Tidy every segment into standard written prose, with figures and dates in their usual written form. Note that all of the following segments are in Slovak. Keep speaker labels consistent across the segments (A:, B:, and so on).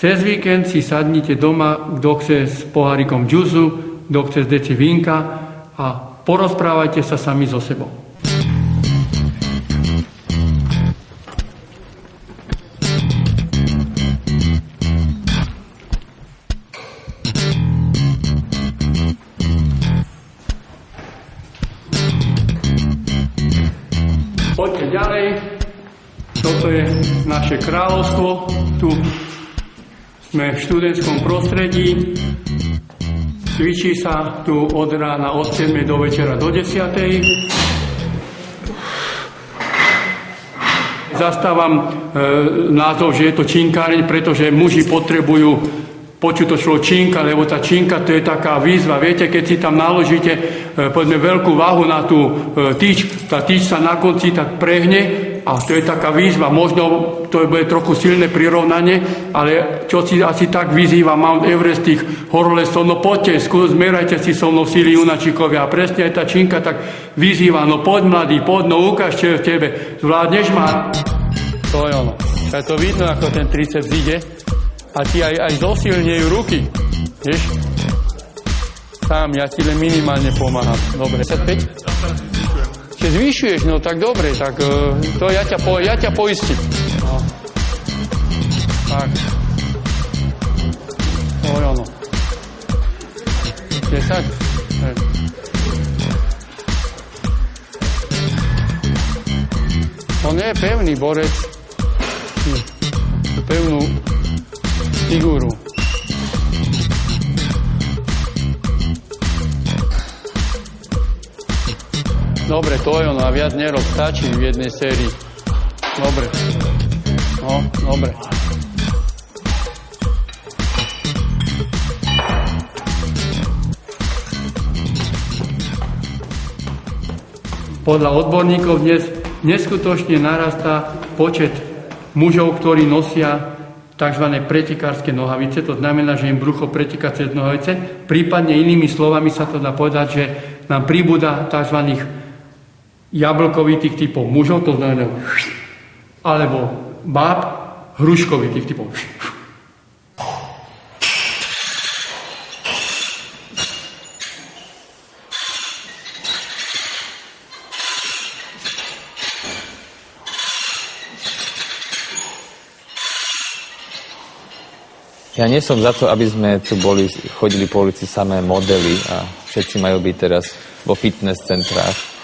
A: Cez víkend si sadnite doma, kto chce s pohárikom džusu, kto chce z deci vínka a porozprávajte sa sami so sebou. Poďte ďalej. Toto je naše kráľovstvo. Tu sme v študentskom prostredí. Cvičí sa tu od rána od 7 do večera do 10. Zastávam názov, že je to činkáreň, pretože muži potrebujú počuť to slovo činka, lebo tá činka to je taká výzva. Viete, keď si tam naložíte povedzme veľkú váhu na tú tyč, tá tyč sa na konci tak prehne a to je taká výzva. Možno to bude trochu silné prirovnanie, ale čo si asi tak vyzýva Mount Everest tých horolezcov, no poďte, zmerajte si so mnou síly junačikovia. A presne aj tá činka tak vyzýva, no poď mladý, poď, no ukáž, čo je v tebe. Zvládneš ma? To je ono. Je to vidno, ako ten triceps ide. A ti aj zosilnejú ruky. Vieš? Sám, ja ti len minimálne pomáham. Dobre, 55? Čiže zvyšuješ, no tak dobre, tak to ja ťa poistím. No. Tak. To je ono. 10? On je pevný borec. Pevnú figúru. Dobre, to je ono, a viac nerob, stačí v jednej sérii. Dobre. No, dobre. Podľa odborníkov dnes neskutočne narastá počet mužov, ktorí nosia tzv. Pretekárske nohavice, to znamená, že im brucho preteká cez nohavice. Prípadne inými slovami sa to dá povedať, že nám pribúda tzv. Jablkovitých typov mužov, to znamená, alebo báb hruškovitých typov.
B: Ja nie som za to, aby sme tu chodili po ulici samé modely a všetci majú byť teraz vo fitness centrách.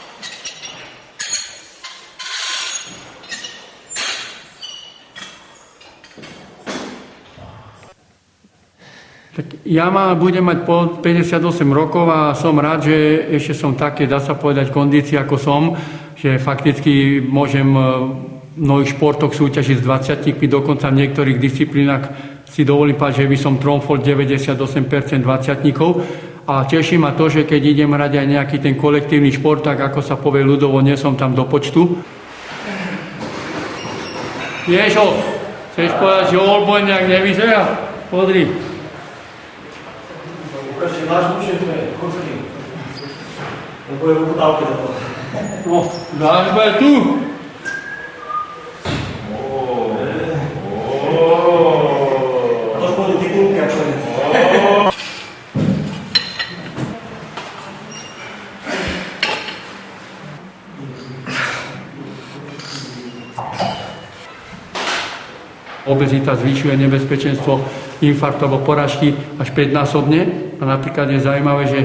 A: Tak ja budem mať po 58 rokov a som rád, že ešte som také, dá sa povedať, kondícii ako som, že fakticky môžem v mnohých športoch súťažiť s 20-kmi, dokonca v niektorých disciplínach si dovolím povedať, že by som tromfol 98% 20-tníkov a teší ma to, že keď idem hrať aj nejaký ten kolektívny šport, tak ako sa povie ľudovo, nie som tam do počtu. Vieš, chceš povedať, že Oldboy nejak nevyzerá? Podri.
C: Ukážte, máš mušetné, kocky. Lebo je uputávky za to.
A: No, dáš bude tu. Obezita zvyšuje nebezpečenstvo infarktu alebo porážky až 5-násobne. A napríklad je zaujímavé, že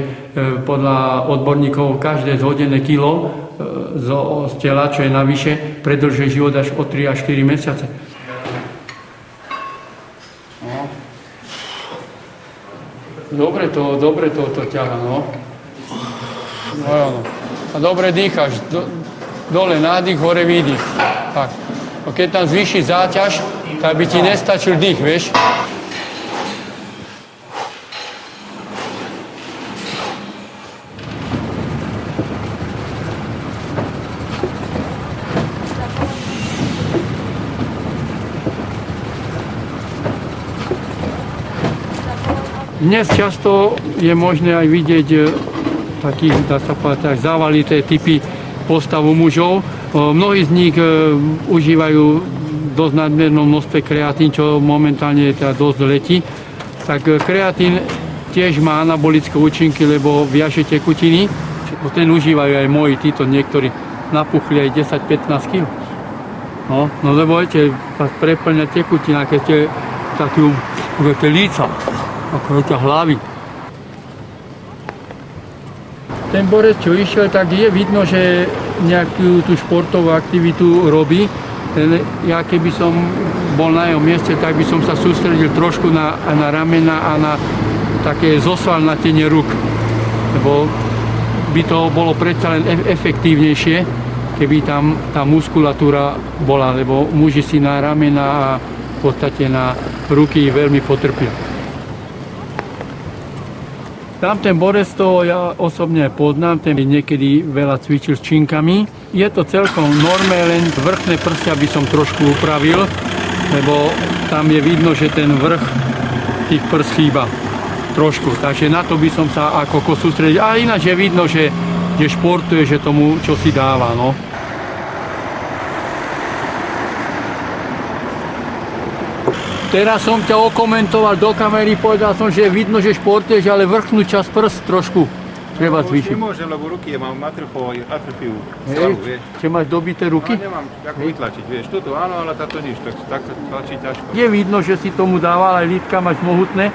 A: podľa odborníkov každé zhodené kilo z tela, čo je navyše, predĺžuje život až o 3 až 4 mesiace. No. Dobre to ťaha, no. No, no. A dobre dýcháš. Dole nádych, hore výdych. Tak. A keď tam zvýši záťaž, tak by ti nestačil dých, vieš? Dnes často je možné aj vidieť takých, dá sa povedať, závalité typy postavu mužov. Mnohí z nich užívajú dosť nadmernom množstve kreatín, čo momentálne teda dosť letí, tak kreatín tiež má anabolické účinky, lebo viaže tekutiny. Ten užívajú aj moji, títo niektorí napuchli aj 10-15 kg. No lebo viete, vás preplňa tekutina, keď ste také líca, ako tie hlavy. Ten borec, čo išiel, tak je vidno, že nejakú tú športovú aktivitu robí. Ja keby som bol na jeho mieste, tak by som sa sústredil trošku na ramena a na také zosvalnatenie rúk. Lebo by to bolo predsa len efektívnejšie, keby tam tá muskulatúra bola, lebo muži si na ramena a v podstate na ruky veľmi potrpia. Tam ten borec, to ja osobne poznám, ten niekedy veľa cvičil s činkami. Je to celkom normé, len vrchné prsia by som trošku upravil, lebo tam je vidno, že ten vrch tých prs chýba trošku. Takže na to by som sa ako sústredil. A ináč je vidno, že športuje, že tomu čo si dáva. No. Teraz som ťa okomentoval do kamery, povedal som, že vidno, že športuješ, ale vrchnú časť prst trošku treba zvýšiť.
D: Nemôžem, lebo ruky mám atrofiu
A: Hej, či máš dobité ruky?
D: No, nemám ako vytlačiť, vieš, toto áno, ale táto nič, tak tlačí ťažko.
A: Je vidno, že si tomu dával, aj lítka máš mohutné,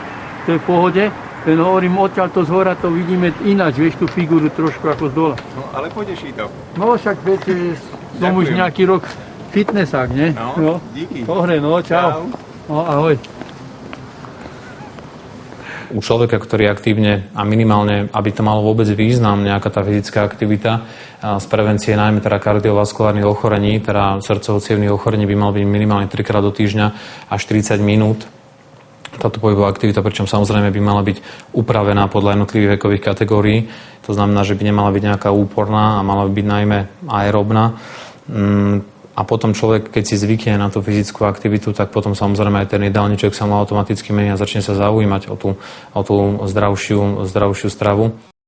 A: to je v pohode. Len hovorím, odtiaľ to zhora to vidíme ináč, vieš tú figúru trošku ako z dola.
D: No, ale pôjdeš i to.
A: No však viete, som už nejaký rok fitnessák, ne?
D: No, díky.
A: Dobre, no, čau. No, ahoj.
E: U človeka, ktorý aktívne a minimálne, aby to malo vôbec význam, nejaká tá fyzická aktivita z prevencie najmä teda kardiovaskulárnych ochorení, teda srdcovo-cievnych ochorení by mal byť minimálne 3-krát do týždňa až 40 minút. Táto pohybová aktivita, pričom samozrejme by mala byť upravená podľa jednotlivých vekových kategórií. To znamená, že by nemala byť nejaká úporná a mala by byť najmä aerobná. A potom človek, keď si zvykne na tú fyzickú aktivitu, tak potom samozrejme aj ten jedálniček sa mu automaticky mení a začne sa zaujímať o tú zdravšiu stravu.